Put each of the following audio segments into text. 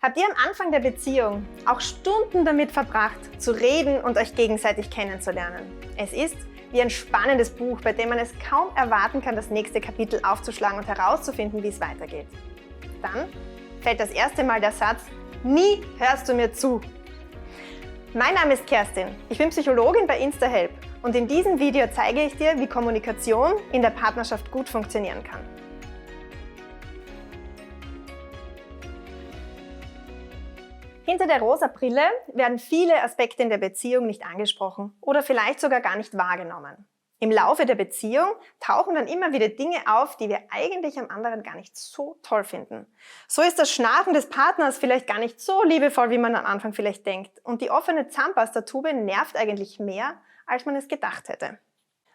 Habt ihr am Anfang der Beziehung auch Stunden damit verbracht, zu reden und euch gegenseitig kennenzulernen? Es ist wie ein spannendes Buch, bei dem man es kaum erwarten kann, das nächste Kapitel aufzuschlagen und herauszufinden, wie es weitergeht. Dann fällt das erste Mal der Satz: Nie hörst du mir zu. Mein Name ist Kerstin, ich bin Psychologin bei InstaHelp und in diesem Video zeige ich dir, wie Kommunikation in der Partnerschaft gut funktionieren kann. Hinter der rosa Brille werden viele Aspekte in der Beziehung nicht angesprochen oder vielleicht sogar gar nicht wahrgenommen. Im Laufe der Beziehung tauchen dann immer wieder Dinge auf, die wir eigentlich am anderen gar nicht so toll finden. So ist das Schnarchen des Partners vielleicht gar nicht so liebevoll, wie man am Anfang vielleicht denkt. Und die offene Zahnpastatube nervt eigentlich mehr, als man es gedacht hätte.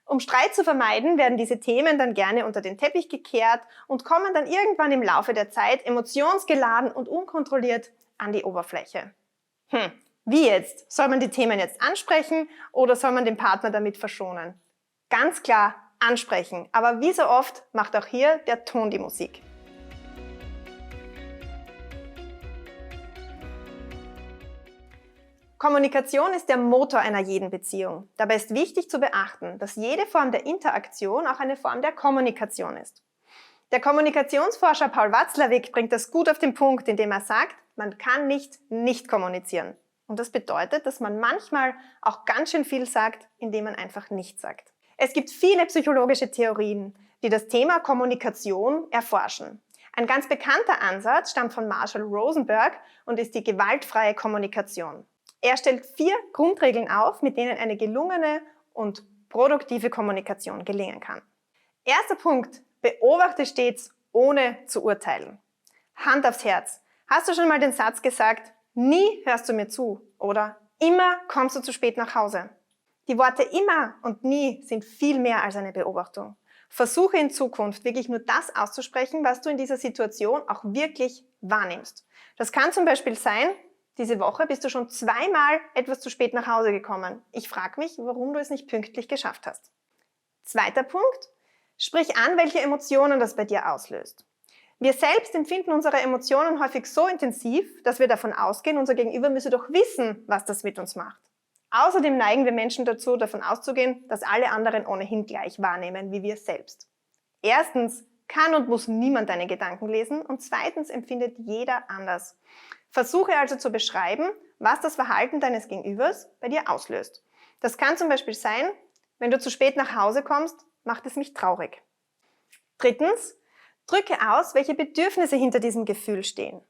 Um Streit zu vermeiden, werden diese Themen dann gerne unter den Teppich gekehrt und kommen dann irgendwann im Laufe der Zeit emotionsgeladen und unkontrolliert an die Oberfläche. Wie jetzt? Soll man die Themen jetzt ansprechen oder soll man den Partner damit verschonen? Ganz klar ansprechen, aber wie so oft macht auch hier der Ton die Musik. Kommunikation ist der Motor einer jeden Beziehung. Dabei ist wichtig zu beachten, dass jede Form der Interaktion auch eine Form der Kommunikation ist. Der Kommunikationsforscher Paul Watzlawick bringt das gut auf den Punkt, indem er sagt, man kann nicht kommunizieren. Und das bedeutet, dass man manchmal auch ganz schön viel sagt, indem man einfach nichts sagt. Es gibt viele psychologische Theorien, die das Thema Kommunikation erforschen. Ein ganz bekannter Ansatz stammt von Marshall Rosenberg und ist die gewaltfreie Kommunikation. Er stellt 4 Grundregeln auf, mit denen eine gelungene und produktive Kommunikation gelingen kann. Erster Punkt: Beobachte stets, ohne zu urteilen. Hand aufs Herz. Hast du schon mal den Satz gesagt: Nie hörst du mir zu oder immer kommst du zu spät nach Hause? Die Worte immer und nie sind viel mehr als eine Beobachtung. Versuche in Zukunft wirklich nur das auszusprechen, was du in dieser Situation auch wirklich wahrnimmst. Das kann zum Beispiel sein: Diese Woche bist du schon 2-mal etwas zu spät nach Hause gekommen. Ich frage mich, warum du es nicht pünktlich geschafft hast. Zweiter Punkt: Sprich an, welche Emotionen das bei dir auslöst. Wir selbst empfinden unsere Emotionen häufig so intensiv, dass wir davon ausgehen, unser Gegenüber müsse doch wissen, was das mit uns macht. Außerdem neigen wir Menschen dazu, davon auszugehen, dass alle anderen ohnehin gleich wahrnehmen wie wir selbst. Erstens kann und muss niemand deine Gedanken lesen und zweitens empfindet jeder anders. Versuche also zu beschreiben, was das Verhalten deines Gegenübers bei dir auslöst. Das kann zum Beispiel sein: Wenn du zu spät nach Hause kommst, macht es mich traurig. Drittens, drücke aus, welche Bedürfnisse hinter diesem Gefühl stehen.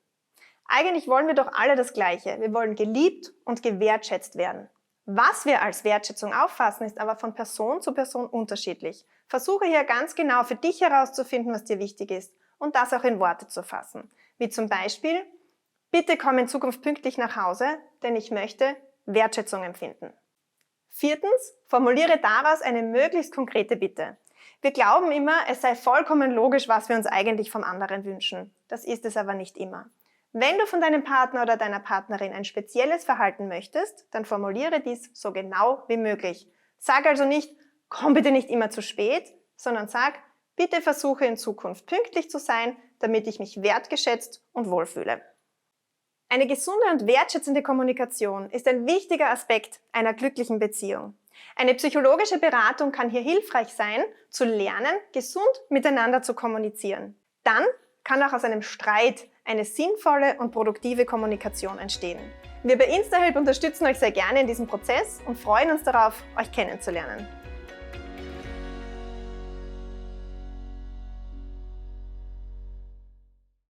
Eigentlich wollen wir doch alle das Gleiche. Wir wollen geliebt und gewertschätzt werden. Was wir als Wertschätzung auffassen, ist aber von Person zu Person unterschiedlich. Versuche hier ganz genau für dich herauszufinden, was dir wichtig ist und das auch in Worte zu fassen. Wie zum Beispiel: Bitte komm in Zukunft pünktlich nach Hause, denn ich möchte Wertschätzung empfinden. Viertens, formuliere daraus eine möglichst konkrete Bitte. Wir glauben immer, es sei vollkommen logisch, was wir uns eigentlich vom anderen wünschen. Das ist es aber nicht immer. Wenn du von deinem Partner oder deiner Partnerin ein spezielles Verhalten möchtest, dann formuliere dies so genau wie möglich. Sag also nicht: Komm bitte nicht immer zu spät, sondern sag: Bitte versuche in Zukunft pünktlich zu sein, damit ich mich wertgeschätzt und wohlfühle. Eine gesunde und wertschätzende Kommunikation ist ein wichtiger Aspekt einer glücklichen Beziehung. Eine psychologische Beratung kann hier hilfreich sein, zu lernen, gesund miteinander zu kommunizieren. Dann kann auch aus einem Streit eine sinnvolle und produktive Kommunikation entstehen. Wir bei InstaHelp unterstützen euch sehr gerne in diesem Prozess und freuen uns darauf, euch kennenzulernen.